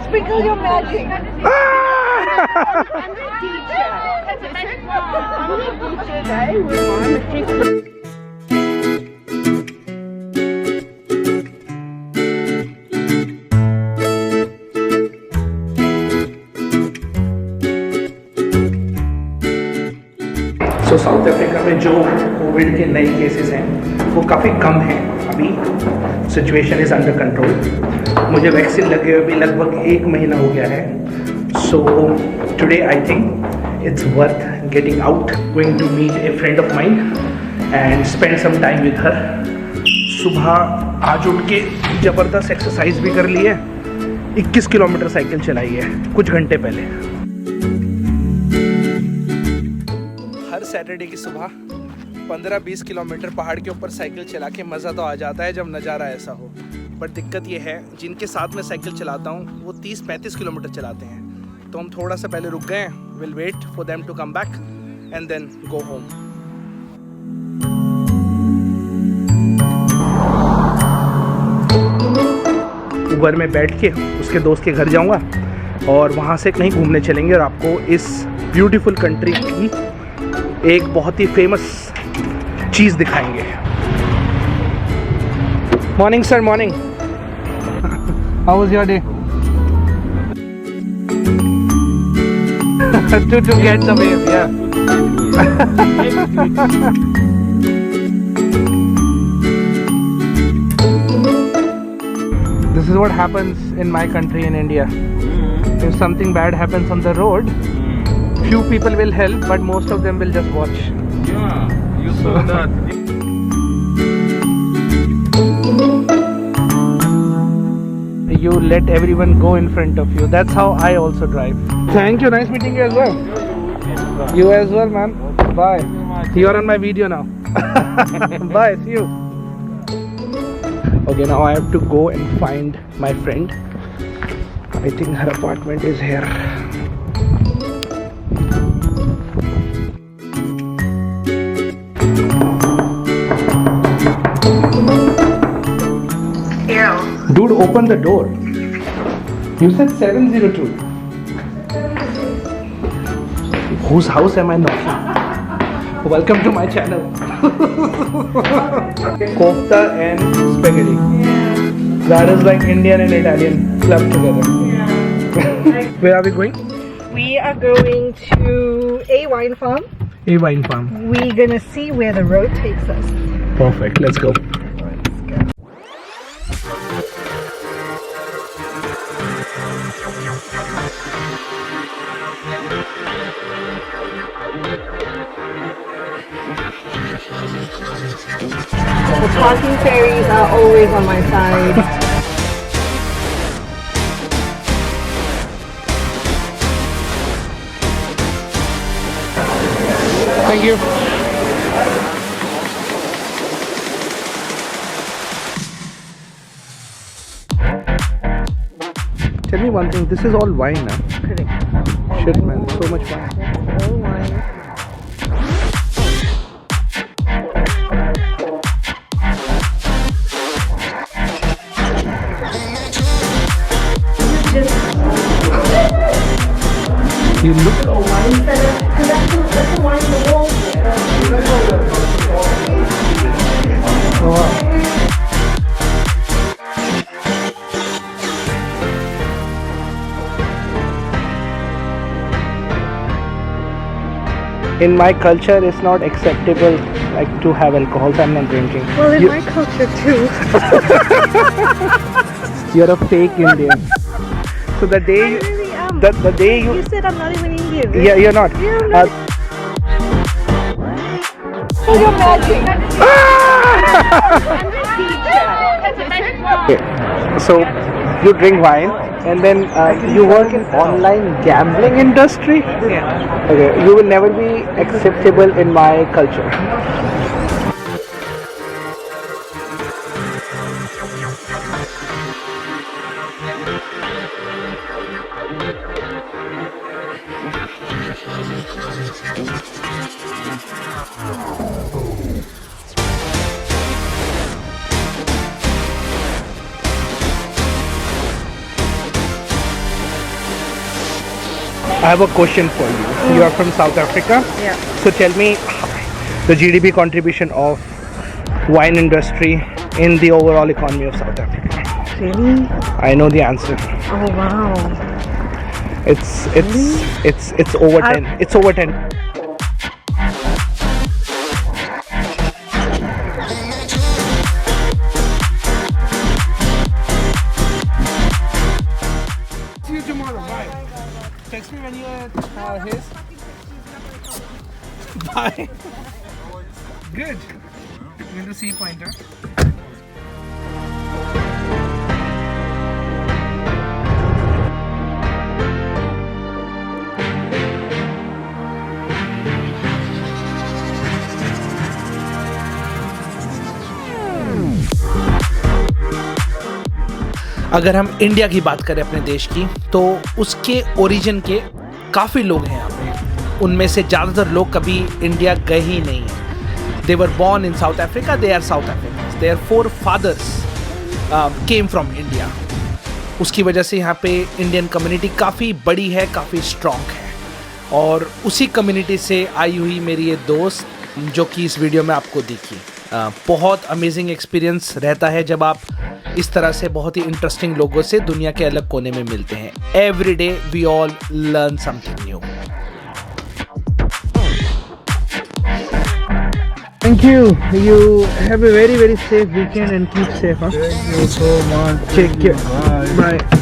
Sprinkle your magic. I'm the teacher. Today with my magic. So south Africa में जो Covid के नए cases हैं वो काफ़ी कम हैं अभी. Situation is under control. मुझे वैक्सीन लगे हुए भी लगभग 1 महीना हो गया है. So today I think it's worth getting out, going to meet a friend of mine and spend some time with her. सुबह आज उठ के ज़बरदस्त एक्सरसाइज भी कर ली है. 21 किलोमीटर साइकिल चलाई है कुछ घंटे पहले. हर सैटरडे की सुबह 15-20 किलोमीटर पहाड़ के ऊपर साइकिल चला के मज़ा तो आ जाता है जब नज़ारा ऐसा हो. बट दिक्कत ये है जिनके साथ मैं साइकिल चलाता हूँ वो 30-35 किलोमीटर चलाते हैं. तो हम थोड़ा सा पहले रुक गए. Will wait for them to come back and then go home. Uber में बैठ के उसके दोस्त के घर जाऊँगा और वहाँ से कहीं घूमने चलेंगे और आपको इस ब्यूटीफुल कंट्री की एक बहुत ही फेमस चीज़ दिखाएंगे. Morning sir, morning. How was your day? to get the wave, yeah. This is what happens in my country, in India. If something bad happens on the road, few people will help, but most of them will just watch. Yeah, you saw that. You let everyone go in front of you. That's how I also drive. Thank you. Nice meeting you as well. You as well, man. Bye. You're on my video now. Bye. See you. Okay, now I have to go and find my friend. I think her apartment is here. Dude, open the door. You said 702. Whose house am I knocking? Welcome to my channel. Kofta and spaghetti. That is like Indian and Italian clubbed together. Where are we going? We are going to a wine farm. A wine farm. We're gonna see where the road takes us. Perfect. Let's go. The talking fairies are always on my side. Thank you. Tell me one thing, this is all wine, huh? Correct. Shit man, so much wine. That's all wine. You look. Oh, wow. In my culture, it's not acceptable like to have alcohol, so I'm not drinking. Well, in my culture too. You're a fake Indian. So the day I really am. the day you said I'm not even Indian. yeah, you're not. You're not. Your magic. I'm the teacher. So you drink wine and then you work in online gambling industry. Yeah. Okay, you will never be acceptable in my culture. I have a question for you. You are from South Africa. Yeah. So tell me the GDP contribution of wine industry in the overall economy of South Africa. Really? I know the answer. Oh wow. It's over 10. It's over 10. See you tomorrow. Bye. Text me when you are his. Bye. Good. Going to see pointer. अगर हम India की बात करें अपने देश की तो उसके ओरिजिन के काफ़ी लोग हैं यहाँ पे। उनमें से ज़्यादातर लोग कभी इंडिया गए ही नहीं हैं। They were born in South Africa, they are South African, their forefathers came from India. उसकी वजह से यहाँ पे इंडियन कम्युनिटी काफ़ी बड़ी है, काफ़ी स्ट्रॉन्ग है। और उसी कम्युनिटी से आई हुई मेरी ये दोस्त जो कि इस वीडियो में आपको दिखी। बहुत अमेजिंग एक्सपीरियंस रहता है जब आप इस तरह से बहुत ही इंटरेस्टिंग लोगों से दुनिया के अलग कोने में मिलते हैं। Every day we all learn something new. Thank you. You have a very safe weekend and keep safe. Huh? Thank you so much. Take care. Bye. Bye.